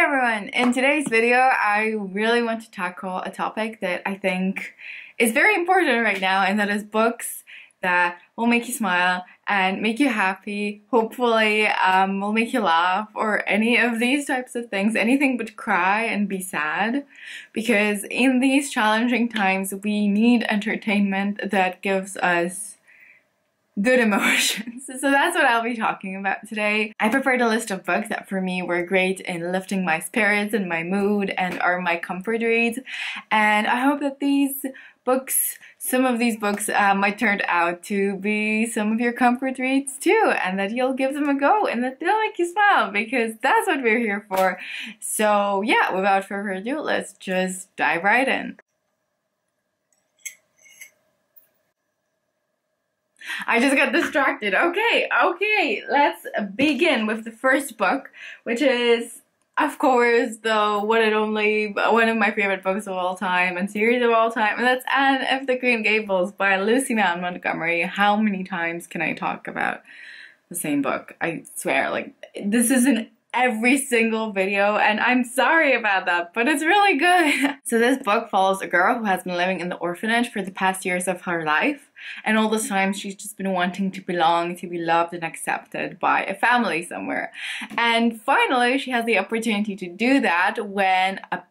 everyone! In today's video, I really want to tackle a topic that I think is very important right now, and that is books that will make you smile and make you happy, hopefully will make you laugh, or any of these types of things, anything but cry and be sad. Because in these challenging times, we need entertainment that gives us good emotions. So that's what I'll be talking about today. I prepared a list of books that for me were great in lifting my spirits and my mood and are my comfort reads. And I hope that some of these books might turn out to be some of your comfort reads too, and that you'll give them a go and that they'll make you smile, because that's what we're here for. So yeah, without further ado, let's just dive right in. I just got distracted. Okay, let's begin with the first book, which is, of course, the one and only, one of my favorite books of all time and series of all time, and that's Anne of the Green Gables by Lucy Maud Montgomery. How many times can I talk about the same book? I swear, like, this is in every single video, and I'm sorry about that, but it's really good. So this book follows a girl who has been living in the orphanage for the past years of her life, and all this time she's just been wanting to belong, to be loved and accepted by a family somewhere. And finally she has the opportunity to do that when a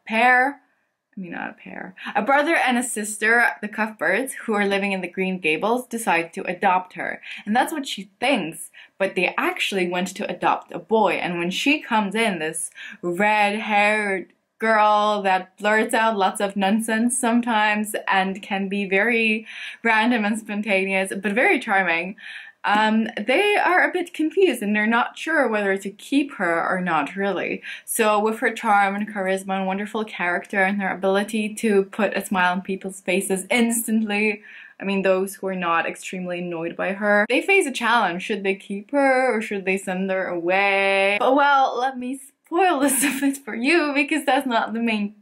brother and a sister, the Cuthberts, who are living in the Green Gables, decide to adopt her. And that's what she thinks, but they actually went to adopt a boy. And when she comes in, this red-haired girl that blurts out lots of nonsense sometimes and can be very random and spontaneous, but very charming, they are a bit confused and they're not sure whether to keep her or not, really. So with her charm and charisma and wonderful character and her ability to put a smile on people's faces instantly, I mean, those who are not extremely annoyed by her, they face a challenge. Should they keep her or should they send her away? But well, let me spoil this a bit for you, because that's not the main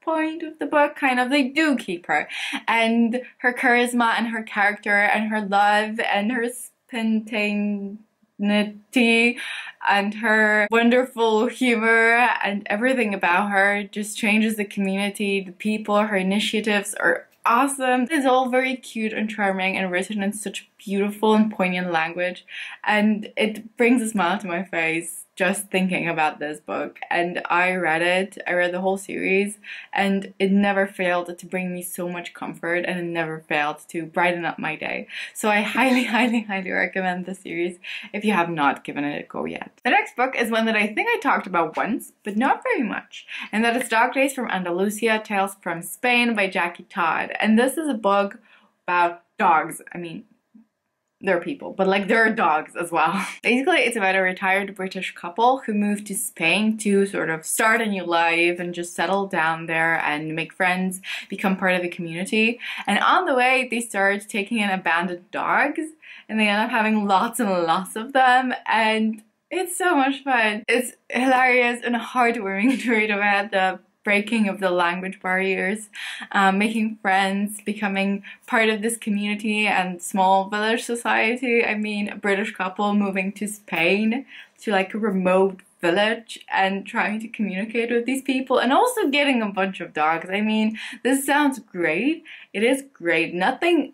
point of the book. Kind of, they do keep her, and her charisma and her character and her love and her spontaneity and her wonderful humor and everything about her just changes the community, the people. Her initiatives are awesome. It's all very cute and charming and written in such beautiful and poignant language, and it brings a smile to my face just thinking about this book. And I read the whole series, and it never failed to bring me so much comfort, and it never failed to brighten up my day. So I highly recommend this series if you have not given it a go yet. The next book is one that I think I talked about once, but not very much, and that is Dog Days from Andalusia, Tales from Spain by Jackie Todd. And this is a book about dogs. I mean, they're people, but like there are dogs as well. Basically, it's about a retired British couple who moved to Spain to sort of start a new life and just settle down there and make friends, become part of the community. And on the way, they start taking in abandoned dogs, and they end up having lots and lots of them, and it's so much fun. It's hilarious and heartwarming to read about the breaking of the language barriers, making friends, becoming part of this community and small village society. I mean, a British couple moving to Spain, to like a remote village, and trying to communicate with these people, and also getting a bunch of dogs. I mean, this sounds great. It is great. Nothing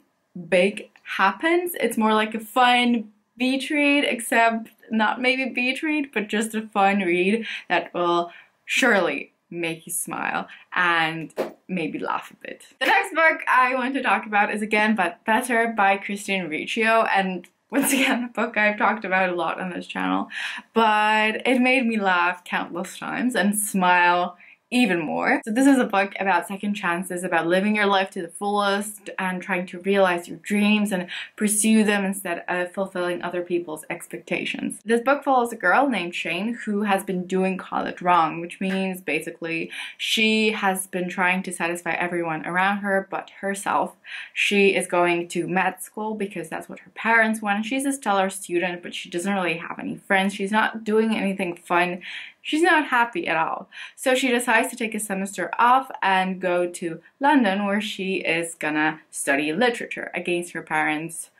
big happens. It's more like a fun beach read, except not maybe beach read, but just a fun read that will surely make you smile and maybe laugh a bit. The next book I want to talk about is Again But Better by Christine Riccio, and once again a book I've talked about a lot on this channel, but it made me laugh countless times and smile even more. So this is a book about second chances, about living your life to the fullest and trying to realize your dreams and pursue them instead of fulfilling other people's expectations. This book follows a girl named Shane who has been doing college wrong, which means basically she has been trying to satisfy everyone around her but herself. She is going to med school because that's what her parents want. She's a stellar student, but she doesn't really have any friends. She's not doing anything fun. She's not happy at all. So she decides to take a semester off and go to London, where she is gonna study literature against her parents'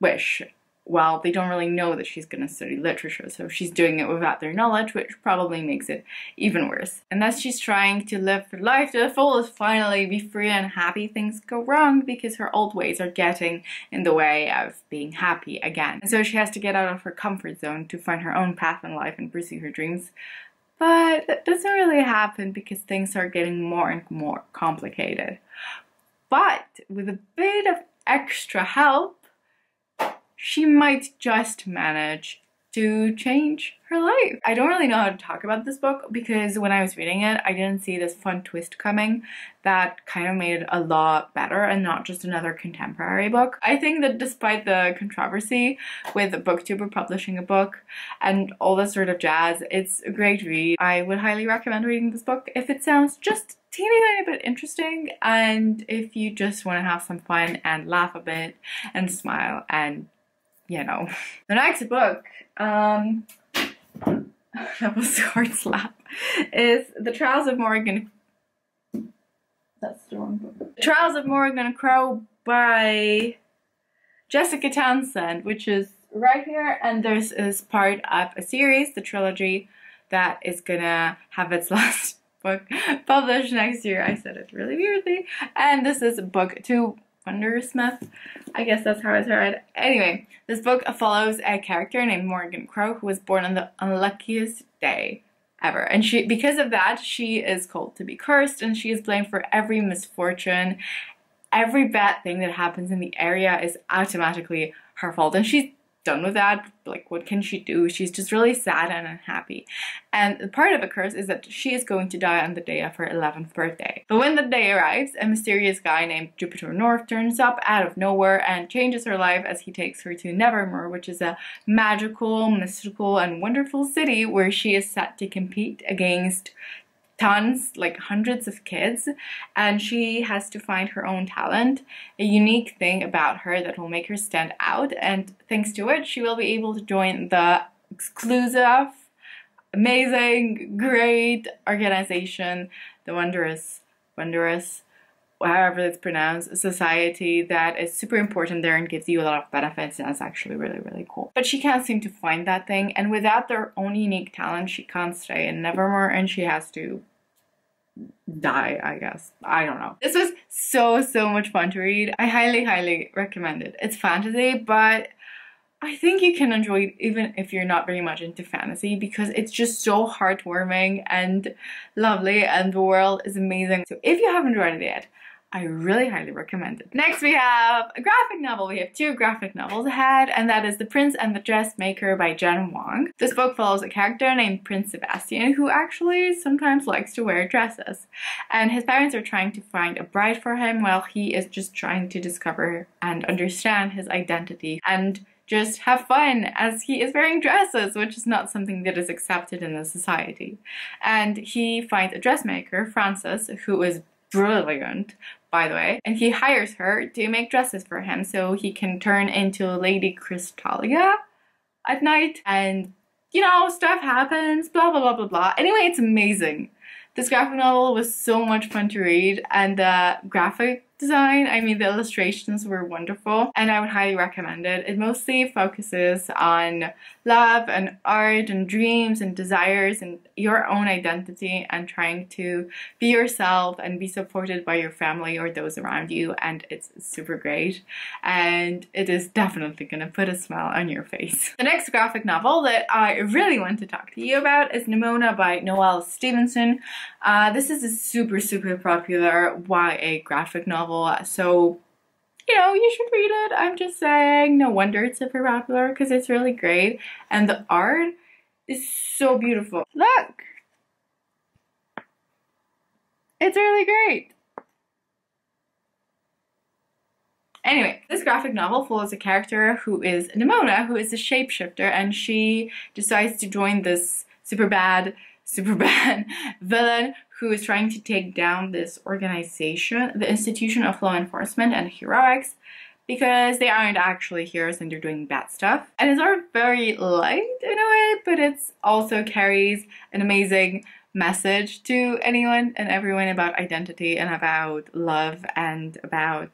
wish. well, they don't really know that she's going to study literature, so she's doing it without their knowledge, which probably makes it even worse. And as she's trying to live her life to the fullest, finally be free and happy, things go wrong because her old ways are getting in the way of being happy again. And so she has to get out of her comfort zone to find her own path in life and pursue her dreams. But that doesn't really happen because things are getting more and more complicated. But with a bit of extra help, she might just manage to change her life. I don't really know how to talk about this book because when I was reading it, I didn't see this fun twist coming that kind of made it a lot better and not just another contemporary book. I think that despite the controversy with BookTuber publishing a book and all this sort of jazz, it's a great read. I would highly recommend reading this book if it sounds just teeny tiny bit interesting and if you just want to have some fun and laugh a bit and smile and you know. The next book, that was a hard slap, is The Trials of Morgan. That's the wrong book. The Trials of Morgan Crow by Jessica Townsend, which is right here, and this is part of a series, the trilogy, that is gonna have its last book published next year. I said it really weirdly. And this is book 2. Wondersmith, I guess that's how it's read. Anyway, this book follows a character named Morgan Crow who was born on the unluckiest day ever. And because of that, she is called to be cursed and she is blamed for every misfortune. Every bad thing that happens in the area is automatically her fault. And she's done with that. Like, what can she do? She's just really sad and unhappy. And part of the curse is that she is going to die on the day of her 11th birthday. But when the day arrives, a mysterious guy named Jupiter North turns up out of nowhere and changes her life as he takes her to Nevermore, which is a magical, mystical, and wonderful city where she is set to compete against tons, like hundreds of kids, and she has to find her own talent, a unique thing about her that will make her stand out, and thanks to it she will be able to join the exclusive, amazing, great organization, the wondrous, however it's pronounced, society that is super important there and gives you a lot of benefits, and that's actually really, really cool. But she can't seem to find that thing, and without their own unique talent she can't stay in Nevermore and she has to die, I guess. I don't know. This was so much fun to read. I highly recommend it. It's fantasy, but I think you can enjoy it even if you're not very much into fantasy because it's just so heartwarming and lovely and the world is amazing. So if you haven't read it yet, I really highly recommend it. Next we have a graphic novel. We have 2 graphic novels ahead, and that is The Prince and the Dressmaker by Jen Wong. This book follows a character named Prince Sebastian who actually sometimes likes to wear dresses. And his parents are trying to find a bride for him while he is just trying to discover and understand his identity and just have fun as he is wearing dresses, which is not something that is accepted in the society. And he finds a dressmaker, Frances, who is brilliant, by the way, and he hires her to make dresses for him so he can turn into Lady Crystalia at night, and you know, stuff happens, blah blah blah blah blah. Anyway, it's amazing. This graphic novel was so much fun to read, and the graphic design, I mean the illustrations were wonderful, and I would highly recommend it. It mostly focuses on love and art and dreams and desires and your own identity and trying to be yourself and be supported by your family or those around you, and it's super great and it is definitely gonna put a smile on your face. The next graphic novel that I really want to talk to you about is Nimona by Noelle Stevenson. This is a super popular YA graphic novel, so you know, you should read it. I'm just saying, no wonder it's super popular because it's really great and the art is so beautiful. Look! It's really great. Anyway, this graphic novel follows a character who is Nimona, who is a shapeshifter, and she decides to join this super bad villain who is trying to take down this organization, the Institution of Law Enforcement and Heroics, because they aren't actually heroes and they're doing bad stuff. And it's all very light in a way, but it also carries an amazing message to anyone and everyone about identity and about love and about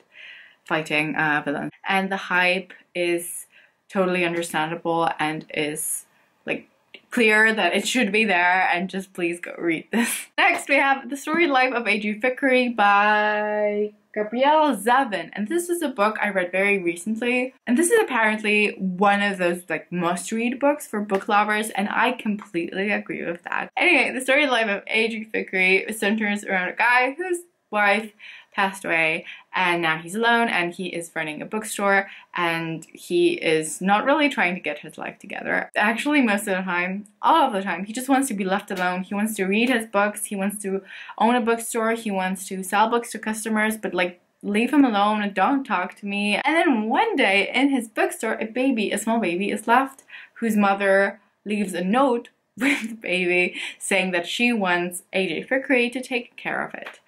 fighting villains. And the hype is totally understandable and is like clear that it should be there, and just please go read this. Next we have The Storied Life of A.J. Thackeray by Gabrielle Zevin, and this is a book I read very recently, and this is apparently one of those like must-read books for book lovers, and I completely agree with that. Anyway, The Storied Life of A.J. Thackeray centers around a guy whose wife passed away, and now he's alone, and he is running a bookstore, and he is not really trying to get his life together. Actually, most of the time, all of the time, he just wants to be left alone. He wants to read his books, he wants to own a bookstore, he wants to sell books to customers, but like, leave him alone and don't talk to me. And then one day in his bookstore, a small baby is left, whose mother leaves a note with the baby saying that she wants A.J. Thackeray to take care of it.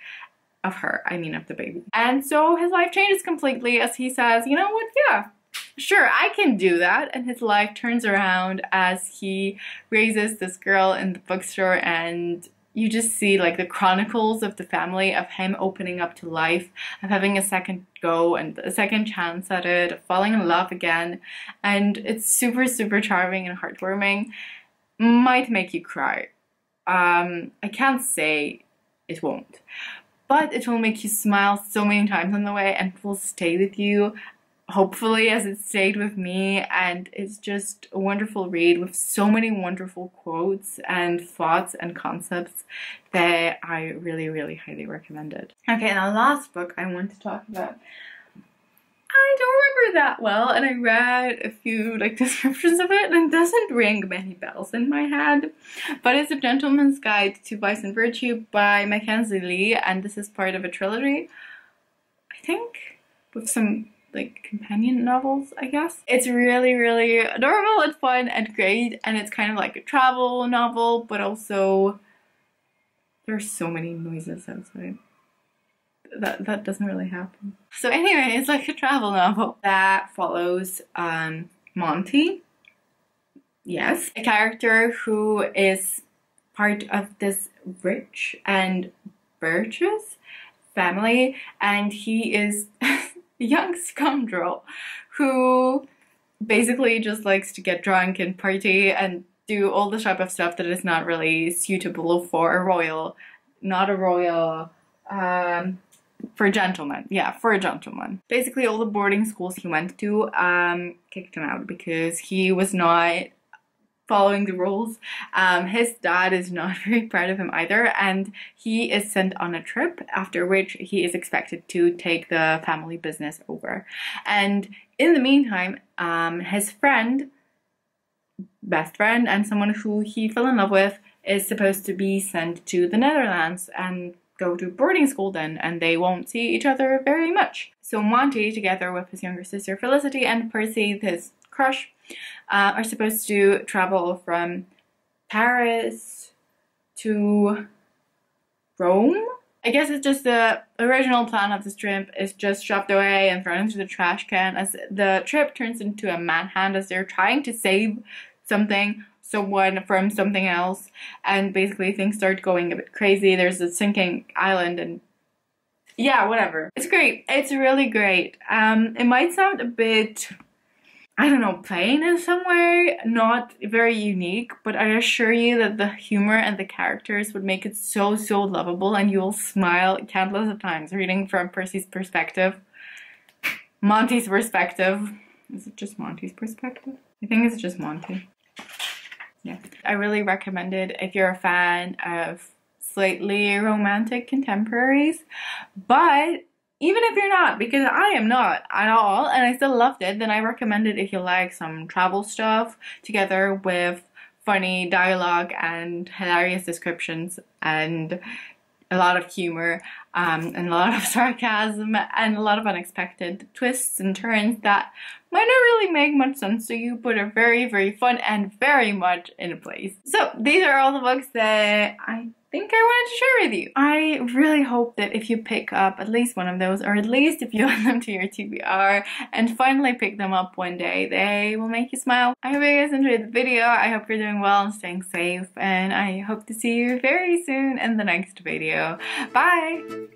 Of the baby. And so his life changes completely as he says, you know what, yeah, sure, I can do that. And his life turns around as he raises this girl in the bookstore, and you just see like the chronicles of the family, of him opening up to life, of having a second go and a second chance at it, of falling in love again. And it's super, super charming and heartwarming. Might make you cry. I can't say it won't, but it will make you smile so many times on the way, and it will stay with you, hopefully, as it stayed with me. And it's just a wonderful read with so many wonderful quotes and thoughts and concepts that I really, really highly recommend it. Okay, now the last book I want to talk about, I don't remember that well, and I read a few like descriptions of it, and it doesn't ring many bells in my head, but it's A Gentleman's Guide to Vice and Virtue by Mackenzie Lee, and this is part of a trilogy, I think, with some like companion novels, I guess. It's really, really adorable and fun and great, and it's kind of like a travel novel, but also there's so many noises outside. That doesn't really happen. So anyway, it's like a travel novel that follows Monty. Yes, a character who is part of this rich and virtuous family, and he is a young scoundrel who basically just likes to get drunk and party and do all the type of stuff that is not really suitable for a royal, for a gentleman. Yeah, for a gentleman. Basically, all the boarding schools he went to kicked him out because he was not following the rules. His dad is not very proud of him either, and he is sent on a trip, after which he is expected to take the family business over. And in the meantime, his friend, best friend, and someone who he fell in love with is supposed to be sent to the Netherlands and go to boarding school then, and they won't see each other very much. So Monty, together with his younger sister Felicity and Percy, his crush, are supposed to travel from Paris to Rome. I guess it's just the original plan of this trip is just shoved away and thrown into the trash can as the trip turns into a manhunt as they're trying to save someone from something else, and basically things start going a bit crazy. There's a sinking island, and yeah, whatever. It's great. It's really great. It might sound a bit, I don't know, plain in some way, not very unique, but I assure you that the humor and the characters would make it so, so lovable, and you will smile countless of times reading from Percy's perspective. Monty's perspective. Is it just Monty's perspective? I think it's just Monty. Yeah. I really recommend it if you're a fan of slightly romantic contemporaries, but even if you're not, because I am not at all, and I still loved it, then I recommend it if you like some travel stuff together with funny dialogue and hilarious descriptions and a lot of humor and a lot of sarcasm and a lot of unexpected twists and turns that might not really make much sense to you, but are very, very fun and very much in place. So these are all the books that I think I wanted to share with you. I really hope that if you pick up at least one of those, or at least if you add them to your TBR and finally pick them up one day, they will make you smile. I hope you guys enjoyed the video. I hope you're doing well and staying safe, and I hope to see you very soon in the next video. Bye!